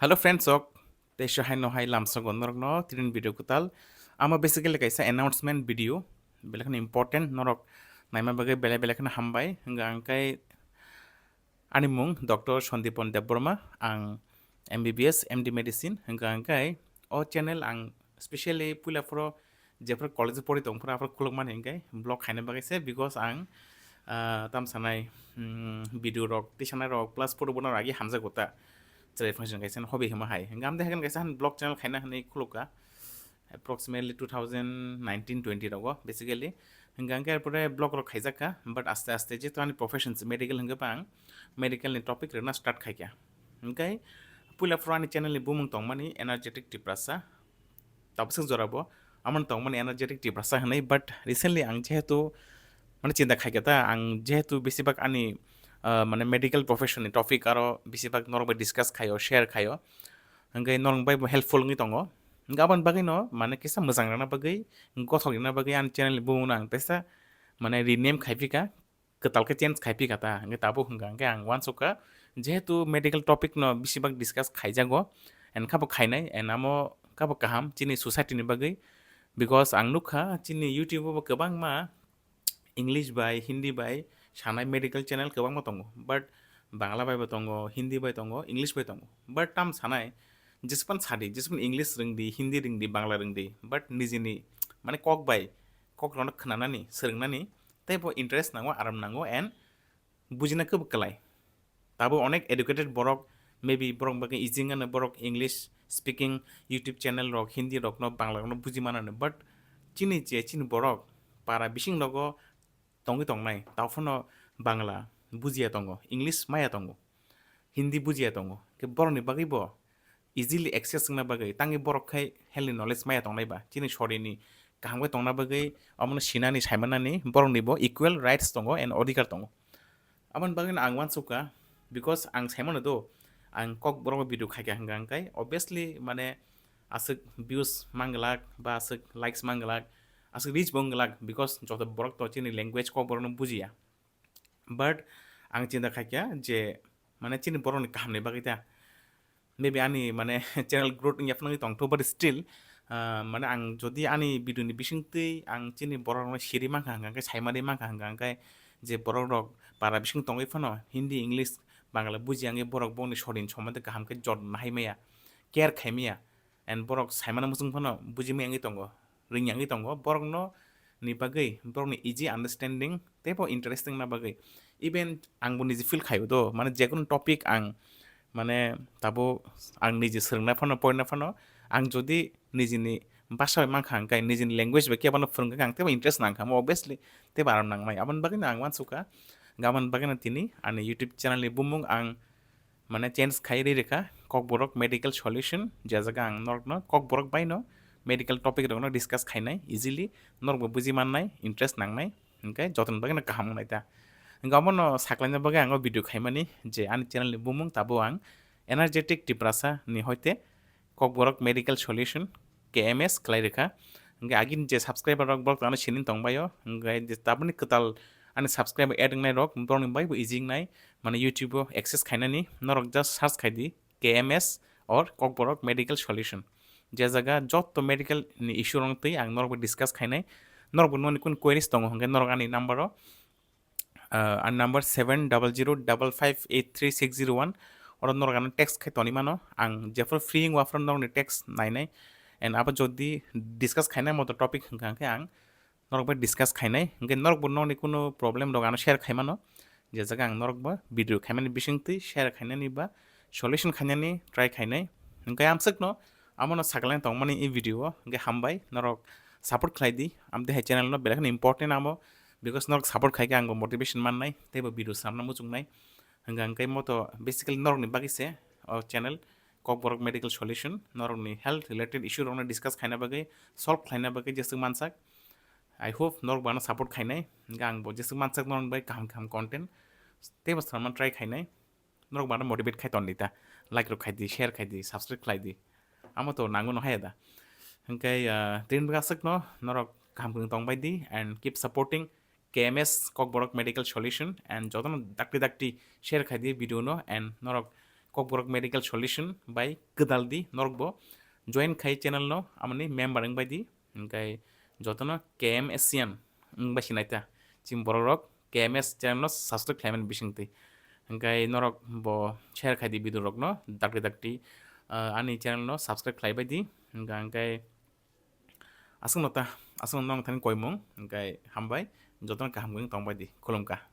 Hello friends ok tesho hai no hai lamso gondorok no trin video kutal ama basically kaisa announcement video belakhan important norok naima bagai bele belakhan hambai hingga angkai ani mung Dr. Sondipon Debborma ang MBBS MD medicine hingga angkai o channel ang especially pula pro jepro college pori tongpra afro kulokman hinggai blog khaina bagai se because ang tam sanai video rok tisana rok plus photo bonar agi hamza gota cerai function kaisa hobby hima hai ngam de hagan kaisa blog channel khaina hanai khuluka approximately 2019-20 rago basically hingga angkai pore blog rok khaijaka but aste aste je tani professions medical hingga pang medical ni topic rena start khaikya angkai pula frani channel ni bumung tongmani energetic tiprasa tabsuk jorabo amon tongmani energetic tiprasa hanai but recently ang jehetu মানে চিন্তা খাই কেতা আং যেহেতু বেশিরভাগ আনি মানে medical profession topic আরো বেশিরভাগ নরবাই ডিসকাস খাইও শেয়ার খাইও হংগাই নরবাই helpful ngi tongo gaban bagay no মানে kisa mojang rana bagay gothok rana bagay an channel bumuna ang tesa মানে রিনেম খাইপিকা কেতালকে চেঞ্জ খাইপিকা তা ngi tabu hingga angke ang wansuka যেহেতু মেডিকেল টপিক no বেশিরভাগ ডিসকাস খাইজাগো এন খাবো খাইনাই এন আমো খাবো কাহাম চিনি সোসাইটিনি bagay because ang nukha chini youtube bo kebang ma English बाय हिंदी बाय सानाय मेडिकल चैनल गोबां दङ बाट बांला बायबो दङ हिंदी बाय दङ इंग्लिश बाय दङ बाट ताम सानाय जेसेबां सादि जेसेबां इंग्लिश रोंदि हिंदी रोंदि बांला रोंदि बाट निजिनि माने कक बाय कक रनक खोनानानै सोलोंनानै ताइपो इन्टारेस्ट नांगौ आराम नांगौ एन्ड बुजिना गोबोकलाय दाबो अनेक एडुकेटेड बरक मेबी बरक बागै इजिङानो बरक इंग्लिश स्पिकिं इउटुब चैनल रक हिंदी रक न बांला रक न बुजिमानानो बाट चिनि जे चिनि बरक पारा बिसिं दङ tongi tongnai taufono bangla bujia tongo english maya tongo hindi bujia tongo ke boroni bagi bo easily access na bagai tangi borok khai heli knowledge maya tongnai ba chini shorini kahangwe tongna bagai amon sinani saimanani boroni bo equal rights tongo and odikar tongo amon bagai ang wan suka because ang saimano do ang kok borok video khai hanggang kai obviously mane asik views manglak ba asik likes manglak asik reach bonglag because যত বরক তো চিনি language ক বরন বুঝিয়া but আং চিন্তা খাইয়া যে মানে চিনি বরন কাহামনি বাকিতা মেবি আনি মানে চ্যানেল গ্রোথ ইয়াফনাঙ্গি তংটো বাট স্টিল মানে আং যদি আনি ভিডিওনি বিসিংতै আং চিনি বরক সিরি মাংখা হাঙ্গাঙ্কাই সাইমারি মাংখা हांगांकाय যে বরক রক পারা বিসিং তংগै ফানো হিন্দি इंग्लिश বাংলা বুঝি আঙ্গে বরক বংনি সরিন সম্বন্ধে কাহামকে জট নাহাইমায়া care খাইমিয়া and Borok সাইমানা মুসুং Fanon বুঝিমি আঙ্গি তंग ringyanggi tongo borok no ni bagai borok ni easy understanding tepo interesting na bagai even ang bo niji feel khayo do mane jekono topic ang মানে তাবো আং নিজে सोलोंना फनो पयना फनो आं जदि निजिनि भाषा मांखा आंखाय निजिनि ল্যাঙ্গুয়েজ बे केबानो फोरोंगा आं तेबो इन्ट्रेस्ट नांखा obviously तेबो आराम नांनाय आबन बागैनो आं वानसुका गाबोन बागैनो तिनि आंनि इउटुब चैनलनि बुमुं आं মানে চেঞ্জ খাই রেখা kokborok মেডিকেল সলিউশন যে জায়গা আং নরকনো kokborok বাইনো मेडिकल टपिक रखना डिस्कस खाइनाय इजिली नरबो बुझि माननाय इंट्रेस्ट नांनाय ओंखाय जतन बागैनो गाहाम नाय दा गामोनो साख्लायना बागै आङो भिडिअ खाइमानि जे आंनि चैनलनि बुमुं ताबो आं एनार्जेटिक टिप्रासा नि हयते kokborok मेडिकल सलिउशन KMS खालाय रेखा ओंखाय आगिन जे साबस्क्राइबार रक ब्लग तानो सिनिन तंबायो ओंखाय जे ताबनि कताल आंनि साबस्क्राइबार एड नाय रक ब्लगनि बायबो इजिं नाय माने यूट्यूब एक्सेस खाइनानि नरक जास्ट सार्च खाइदि KMS और kokborok मेडिकल सलिउशन যে জায়গা যত মেডিকেল ইস্যু রংতেই আং নরক ডিসকাস খাইনাই নরক ননি কোন কোয়েরিজ দङ হংগে নরক আনি নাম্বারও আন নাম্বার 7005583601 ওর নরক আনি টেক্সট খাই তনি মানো আং যেফর ফ্রি ওয়াফর নরকনি টেক্সট নাইনাই এন্ড আবার যদি ডিসকাস খাইনাই মতো টপিক হংগে আং নরক বাই ডিসকাস খাইনাই হংগে নরক ননি কোনো প্রবলেম দङ আনো শেয়ার খাইমানো যে জায়গা আং নরক বা ভিডিও খাইমানি বিসিংতেই শেয়ার খাইনানি বা সলিউশন খাইনানি ট্রাই খাইনাই হংগে আমসক ন amano saklan tongmani এই ভিডিও গে হামবাই নরক সাপোর্ট খাইদি আমতে হে চ্যানেল ন বেলাখান ইম্পর্টেন্ট আমো বিকজ নরক সাপোর্ট খাইকে আঙ্গো মোটিভেশন মাননাই তেবো ভিডিও সামনা মুচুংনাই হংगा আঙ্কাই মতো বেসিক্যালি নরকনি বাগিছে চ্যানেল kokborok মেডিকেল সলিউশন নরকনি হেলথ রিলেটেড ইস্যু রংনা ডিসকাস খাইনা বাগै সলভ খাইনা বাগै যেসক মানসাক আই হোপ নরক বানা সাপোর্ট খাইনাই হংगा आंबो जेसक मानसाक नरक बाय काहम काहम कन्टेन्ट तेबो सामना ट्राई खाइनाय नरक बाना मोटिवेट खाइ तन्दिता लाइक रो खाइदि शेयर खाइदि साबस्क्राइब खाइदि amo to nango no hayada hangkai tin bagasek no norok kam kung tong baidi and keep supporting KMS kokborok medical solution and jotono dakti share khai di video no and norok Kokborok medical solution by kedaldi norokbo join khai channel no amani member ang baidi hingkai jotono KMS sian bai sinaita chim borok KMS channel no subscribe khlaiman bisingti hingkai norok bo share khai di video rok no dakti dakti ani channel no subscribe khlaibai di hingkai asung nota asung nong than koimung hingkai hambai jotono kaham tongbai di khulumka.